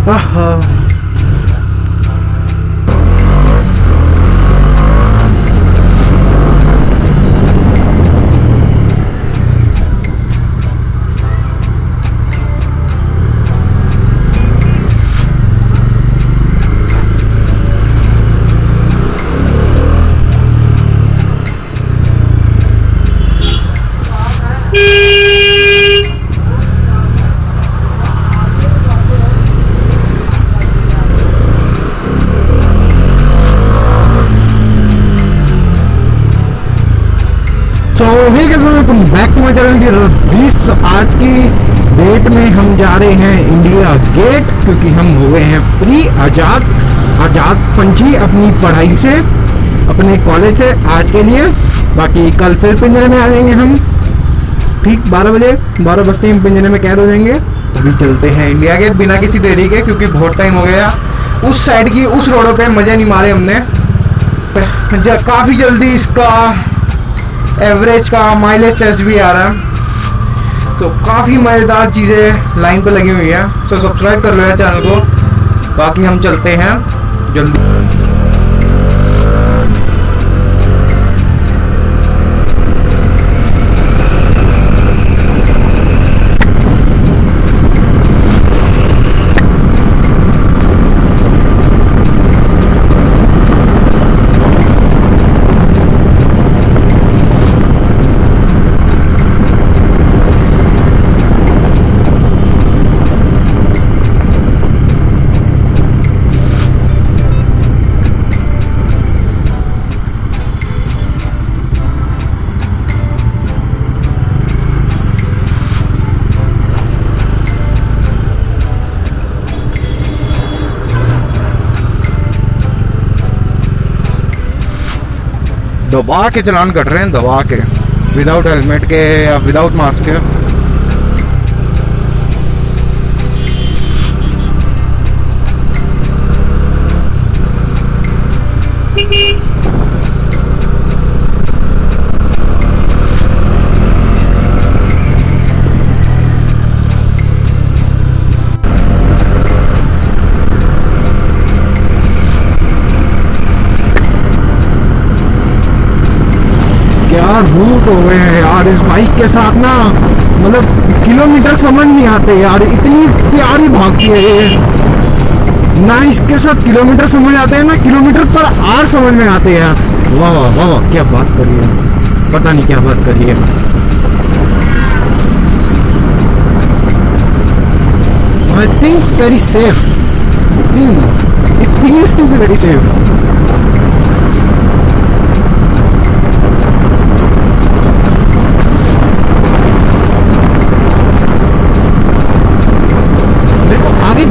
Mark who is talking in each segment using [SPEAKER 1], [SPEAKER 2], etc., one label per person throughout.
[SPEAKER 1] आहा। Back to my channel. 20 आज की डेट में हम जा रहे हैं इंडिया गेट, क्योंकि हम हो गए हैं फ्री, आजाद पंछी अपनी पढ़ाई से, अपने कॉलेज से आज के लिए। बाकी कल फिर पिंजरे में आ जाएंगे हम, ठीक 12 बजे, 12 बजते ही पिंजरे में कैद हो जाएंगे। अभी चलते हैं इंडिया गेट बिना किसी देरी के, क्योंकि बहुत टाइम हो गया उस साइड की, उस रोडों पे मजे नहीं मारे हमने। काफ़ी जल्दी इसका एवरेज का माइलेज टेस्ट भी आ रहा है, तो काफ़ी मज़ेदार चीज़ें लाइन पे लगी हुई है। तो सब्सक्राइब कर लो यार चैनल को। बाकी हम चलते हैं जल्दी। दबा के चलान कट रहे हैं, दबा के, विदाउट हेलमेट के या विदाउट मास्क के। क्या रूट हो गए हैं यार इस बाइक के साथ ना, मतलब किलोमीटर समझ नहीं आते यार, इतनी प्यारी भागती है ये ना। इसके साथ किलोमीटर समझ आते हैं ना, किलोमीटर पर आवर समझ में आते हैं यार। वाह वाह वाह वाह, क्या बात करी है, पता नहीं क्या बात करी है। I think very safe, it feels to be very safe.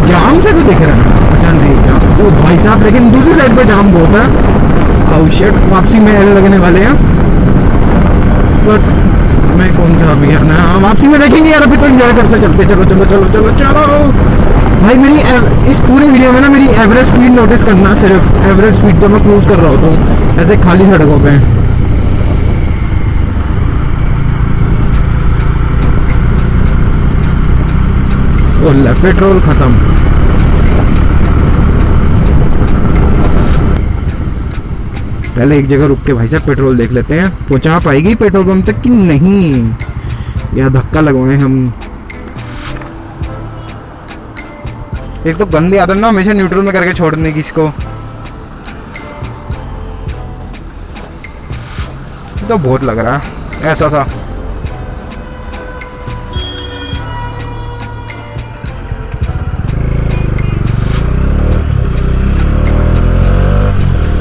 [SPEAKER 1] जाम से भी दिख रहा है, अच्छा नहीं जाम, वो भाई साहब, लेकिन दूसरी साइड पे जाम बहुत है। आउ शिट, वापसी में एल लगने वाले हैं, बट मैं कौन सा अभी आना है, वापसी में देखेंगे यार, अभी तो एंजॉय करते चलते। चलो चलो चलो चलो चलो भाई। मेरी इस पूरे वीडियो में ना मेरी एवरेज स्पीड नोटिस करना, सिर्फ एवरेज स्पीड जब मैं क्रूज कर रहा होता हूँ ऐसे खाली सड़कों पे। पेट्रोल खत्म। पहले एक जगह रुक के भाई साहब पेट्रोल देख लेते हैं, पहुंचा पाएगी पेट्रोल पंप तक कि नहीं, या धक्का लगवाए हम। एक तो गंदी आदत ना हमेशा न्यूट्रल में करके छोड़ने की इसको, तो बहुत लग रहा है ऐसा सा।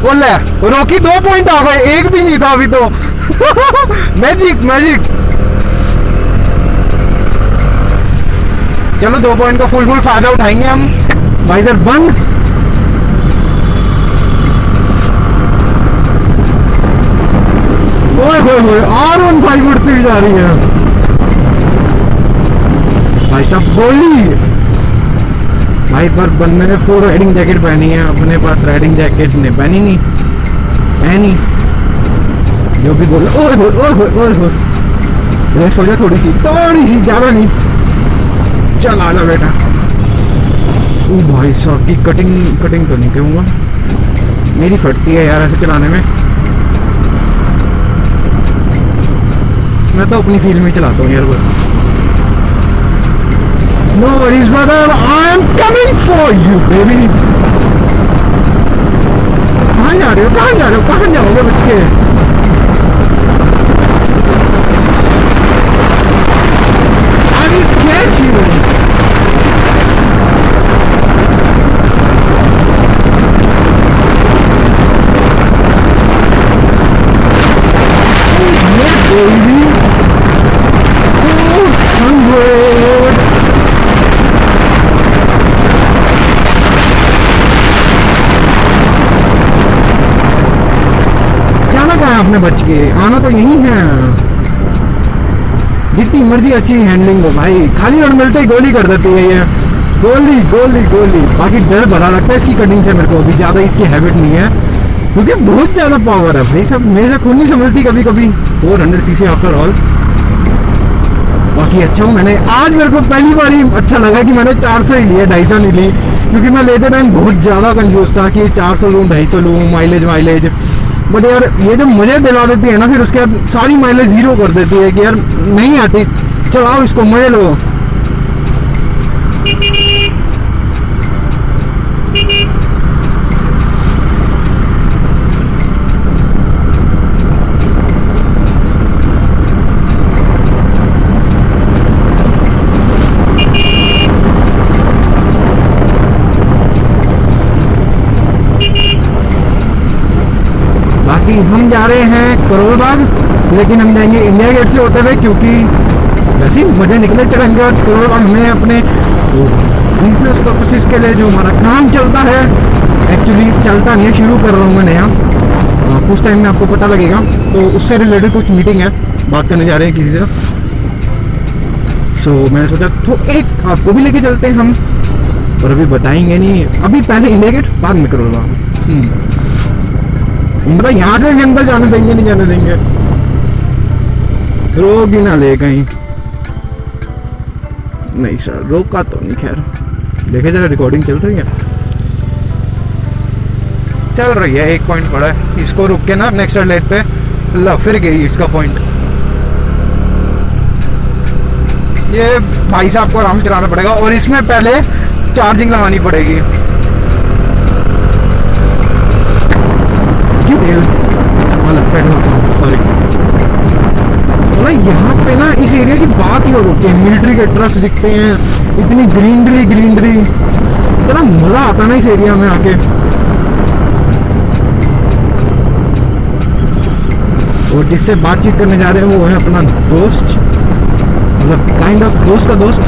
[SPEAKER 1] बोल रोकी, 2 पॉइंट आ गए, एक भी नहीं था अभी तो। Magic magic. चलो 2 पॉइंट का फुल फायदा उठाएंगे हम। भाई सर बंद। ओए होए R15 उड़ती हुई जा रही है भाई साहब, गोली। भाई पर बंदे ने फुल राइडिंग जैकेट पहनी है, अपने पास राइडिंग जैकेट ने पहनी नहीं है, नहीं जो भी बोल। ओए होए रेस हो जा, थोड़ी सी ज्यादा नहीं। चल आजा बेटा। ओ भाई साहब की कटिंग तो नहीं कहूँगा, मेरी फटती है यार ऐसे चलाने में। मैं तो अपनी फील्ड में चलाता हूँ यार बस। No worries brother, I am coming for you baby. कहाँ जा रहे हो, कहाँ जा रहे हो, कहाँ जाओगे बच के? I will catch you. Baby, 400. जाना कहाँ है आपने बच के? आना तो यही है। जितनी मर्जी अच्छी हैंडलिंग हो भाई, खाली रोड मिलते ही गोली कर देती है ये। गोली गोली गोली। बाकी डर भरा लगता है इसकी कटिंग से मेरे को, अभी ज़्यादा इसकी हैबिट नहीं है क्योंकि बहुत ज़्यादा पावर है भाई साहब, मेरे से खुद नहीं संभलती कभी कभी। 400 सीसी आफ्टर ऑल। बाकी अच्छा हूँ, मैंने आज मेरे को पहली बार ही अच्छा लगा कि मैंने 400 ही लिया, 250 नहीं ली, क्योंकि मैं लेते टाइम बहुत ज़्यादा कंफ्यूज था कि 400 लूँ 250 लूँ, माइलेज। बट यार ये जो मुझे दिला देती है ना, फिर उसके बाद सारी माइलेज ज़ीरो कर देती है कि यार नहीं आती, चलाओ इसको, मजे लो। बाकी हम जा रहे हैं करोल बाग, लेकिन हम जाएंगे इंडिया गेट से होते हुए, क्योंकि वैसे ही मजे निकले चढ़ेंगे। और करोल बाग हमें अपने बिजनेस पर्पसेस के लिए जो हमारा काम चलता है, एक्चुअली चलता नहीं है, शुरू कर रहा हूँ मैं नया, कुछ टाइम में आपको पता लगेगा। तो उससे रिलेटेड कुछ मीटिंग है, बात करने जा रहे हैं किसी से। सो मैंने सोचा तो एक आपको भी लेके चलते हैं हम, और अभी बताएंगे नहीं, अभी पहले इंडिया गेट बाद में करोल बाग। मतलब यहाँ से भी अंदर जाने देंगे नहीं जाने देंगे, रोक ही ना ले कहीं। नहीं सर रोका तो नहीं, खैर देखे जरा रिकॉर्डिंग चल रही है, चल रही है। एक पॉइंट पड़ा है, इसको रुक के ना नेक्स्ट लेट पे ला फिर गई इसका पॉइंट। ये भाई साहब को आराम से चलाना पड़ेगा, और इसमें पहले चार्जिंग लगानी पड़ेगी। मतलब यहाँ पे ना इस एरिया की बात ही और होती है, मिलिट्री के ट्रक्स दिखते हैं, इतनी ग्रीनरी, इतना मजा आता है ना इस एरिया में आके। और जिससे बातचीत करने जा रहे हैं वो है अपना दोस्त, मतलब काइंड ऑफ दोस्त का दोस्त।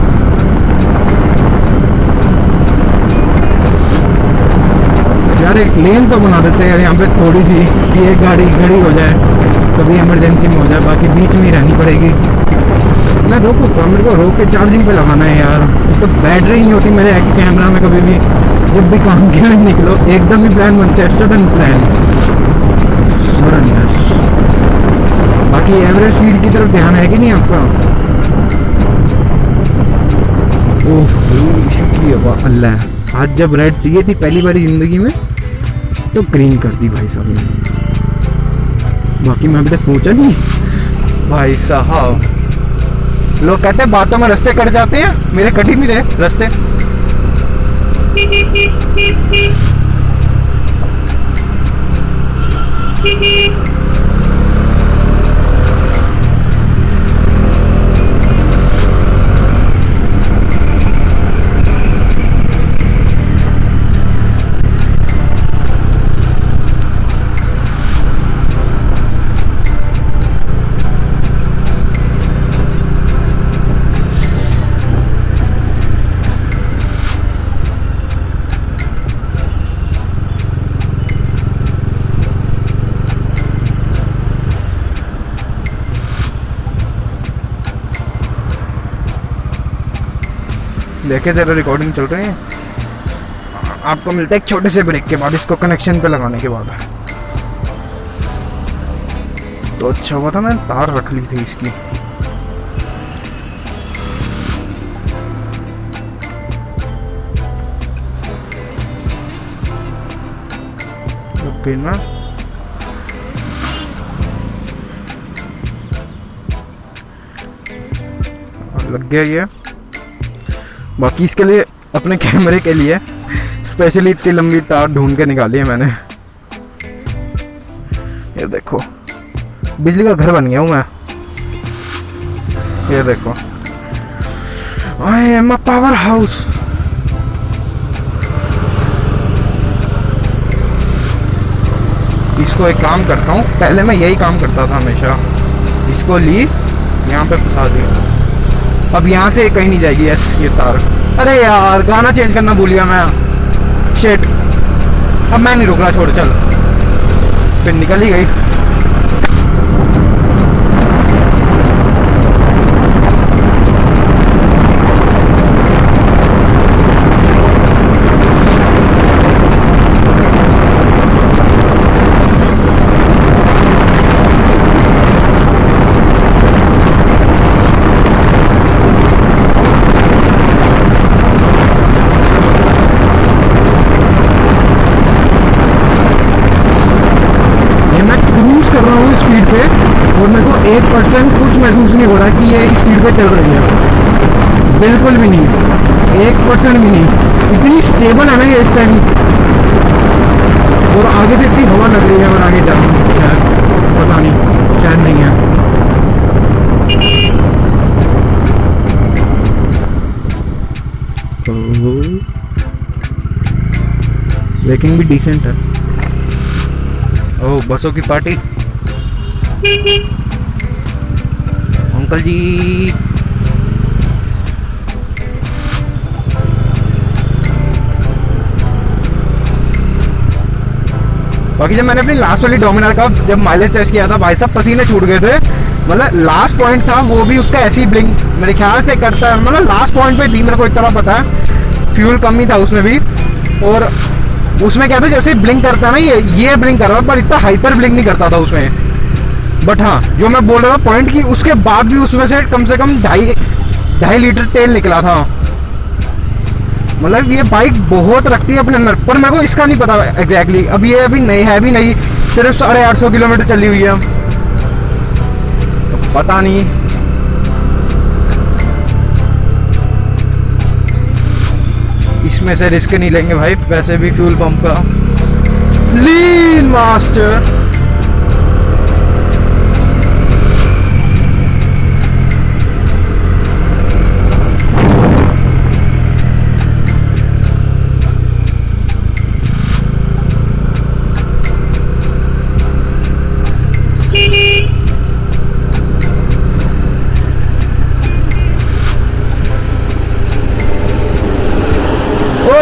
[SPEAKER 1] यार एक लेन तो बना देते हैं यार यहाँ पे थोड़ी सी, कि एक गाड़ी खड़ी हो जाए, कभी इमरजेंसी में हो जाए, बाकी बीच में ही रहनी पड़ेगी। मैं रोकूंगा, मेरे को रोक के चार्जिंग पे लगाना है यार, तो बैटरी नहीं होती मेरे कैमरा में कभी भी। जब भी काम के लिए निकलो एकदम ही प्लान बनते हैं, सडन प्लान, सडननेस। बाकी एवरेज स्पीड की तरफ ध्यान है कि नहीं आपका? ओह इसकी अल्लाह, आज जब रेड चाहिए थी पहली बारी जिंदगी में, तो ग्रीन कर दी भाई साहब ने। बाकी मैं अभी तक पहुंचा नहीं भाई साहब। लोग कहते हैं बातों में रास्ते कट जाते हैं, मेरे कट ही नहीं रहे रास्ते। देखे जरा रिकॉर्डिंग चल रही है। आपको मिलता है एक छोटे से ब्रेक के बाद, इसको कनेक्शन पे लगाने के बाद। तो अच्छा हुआ था मैंने तार रख ली थी इसकी। स्क्रीन में। लग गया ये। बाकी इसके लिए अपने कैमरे के लिए स्पेशली इतनी लंबी तार ढूंढ के निकाली है मैंने। ये देखो बिजली का घर बन गया हूं मैं। ये देखो I am a power house. इसको एक काम करता हूँ, पहले मैं यही काम करता था हमेशा। इसको ली यहाँ पे फंसा दी, अब यहाँ से कहीं नहीं जाएगी ये तार। अरे यार गाना चेंज करना भूल गया मैं, शिट। अब मैं नहीं रुक रहा, छोड़ चल। फिर निकल ही गई। कर रहा हूँ स्पीड पे और मेरे को 1% कुछ महसूस नहीं हो रहा कि ये स्पीड पे चल रही है, बिल्कुल भी नहीं, 1% भी नहीं। इतनी स्टेबल है ना ये इस टाइम। और आगे से इतनी हवा लग रही है, और आगे जा रहा हूँ शायद, पता नहीं, शायद नहीं है। ब्रेकिंग भी डिसेंट है। ओह बसों की पार्टी। अंकल जी बाकी जब मैंने अपनी लास्ट वाली डोमिनार का जब माइलेज टेस्ट किया था, भाई साहब पसीने छूट गए थे। मतलब लास्ट पॉइंट था वो भी उसका ऐसी ब्लिंक मेरे ख्याल से करता है, मतलब लास्ट पॉइंट पे थी, मेरे को इतना पता है। फ्यूल कम ही था उसमें भी, और उसमें क्या था जैसे ब्लिंक करता है ना, ये ब्लिंक कर रहा था, पर इतना हाइपर ब्लिंक नहीं करता था उसमें। बट हाँ जो मैं बोल रहा था पॉइंट की, उसके बाद भी उसमें से कम 2.5 लीटर तेल निकला था। मतलब ये बाइक बहुत रखती है अपने अंदर, पर मेरे को इसका नहीं पता एग्जैक्टली। अब ये अभी नहीं है, भी नहीं, सिर्फ 850 किलोमीटर चली हुई है, तो पता नहीं। इसमें से रिस्क नहीं लेंगे भाई, वैसे भी फ्यूल पंप का लीन मास्टर।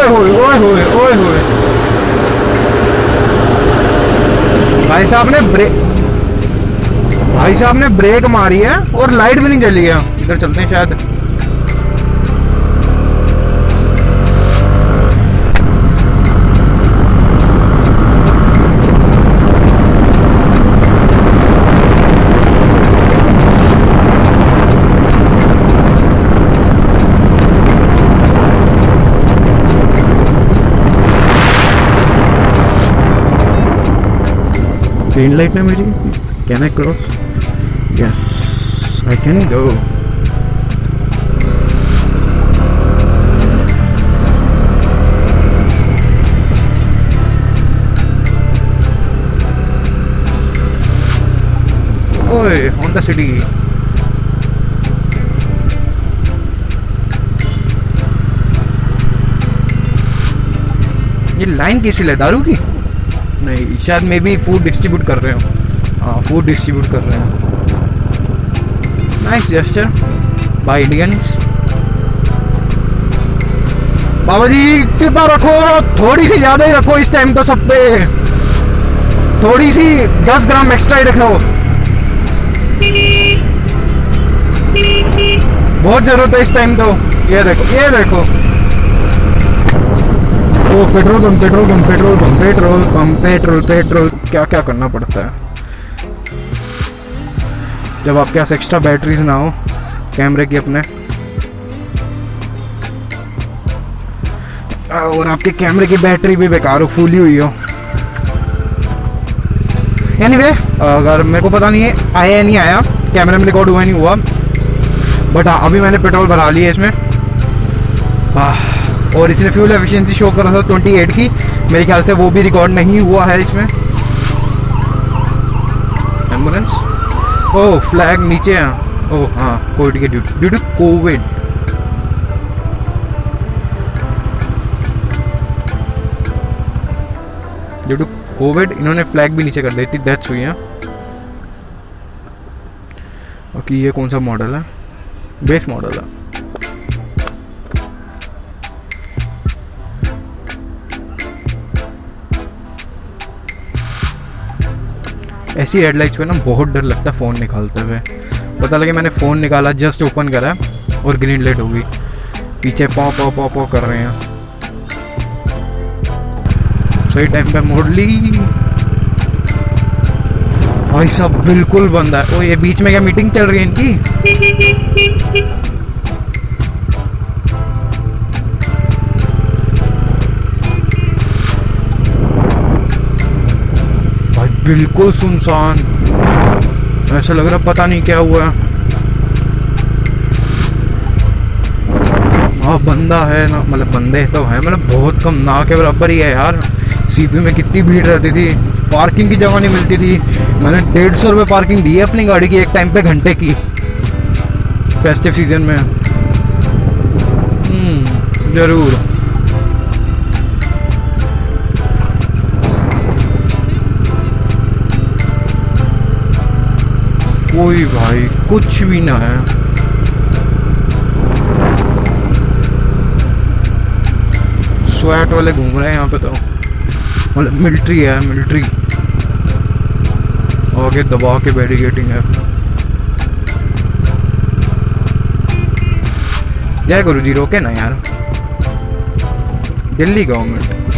[SPEAKER 1] ओए होए भाई साहब ने ब्रेक मारी है और लाइट भी नहीं जली है। इधर चलते हैं शायद। ग्रीन लाइट है मेरी, can I cross? Yes I can go. ओए ऑन द सिटी। ये लाइन कैसी है, दारू की? नहीं शायद मे बी फूड डिस्ट्रीब्यूट कर रहे हो। हाँ फूड डिस्ट्रीब्यूट कर रहे हैं। Nice gesture by Indians. Baba ji कृपा रखो, थोड़ी सी ज्यादा ही रखो इस टाइम तो सब पे, थोड़ी सी 10 ग्राम एक्स्ट्रा ही रखो, बहुत जरूरत है इस टाइम तो। ये देखो ये देखो, ओ petrol pump petrol pump petrol pump petrol pump petrol petrol. क्या क्या करना पड़ता है जब आपके पास एक्स्ट्रा बैटरीज ना हो कैमरे की अपने, और आपके कैमरे की बैटरी भी बेकार हो, फूली हुई हो। एनीवे अगर मेरे को पता नहीं है आया या नहीं आया, कैमरे में रिकॉर्ड हुआ नहीं हुआ, बट अभी मैंने पेट्रोल भरा लिया इसमें। और इसने फ्यूल एफिशिएंसी शो कर रहा था 28 की, मेरे ख्याल से वो भी रिकॉर्ड नहीं हुआ है इसमें। एम्बुलेंस, ओह फ्लैग नीचे है, ओह हाँ कोविड के due to covid. Due to covid इन्होंने फ्लैग भी नीचे कर दी थी, डेथ्स हुई हैं। ओके ये कौन सा मॉडल है? बेस मॉडल है। ऐसी हेडलाइट्स पे ना बहुत डर लगता है फ़ोन निकालते हुए। पता लगे मैंने फ़ोन निकाला, जस्ट ओपन करा और ग्रीन लाइट हो गई, पीछे पॉ पॉ पॉ पॉ कर रहे हैं। सही टाइम पे मोड़ ली भाई सब, बिल्कुल बंद है। ओ ये बीच में क्या मीटिंग चल रही है इनकी? भाई बिल्कुल सुनसान, ऐसा लग रहा पता नहीं क्या हुआ। हाँ बंदा है ना, मतलब बंदे तो है, मतलब बहुत कम, ना के बराबर ही है यार। सीपी में कितनी भीड़ रहती थी, पार्किंग की जगह नहीं मिलती थी। मैंने 150 रुपये पार्किंग दी है अपनी गाड़ी की एक टाइम पे, घंटे की, फेस्टिव सीजन में। जरूर। कोई भाई कुछ भी ना है। स्वैट वाले घूम रहे हैं यहाँ पे तो, मतलब मिलिट्री है, मिलिट्री। आगे दबा के बैरिकेडिंग है। जय गुरु जी, रोके ना यार, दिल्ली गवर्नमेंट।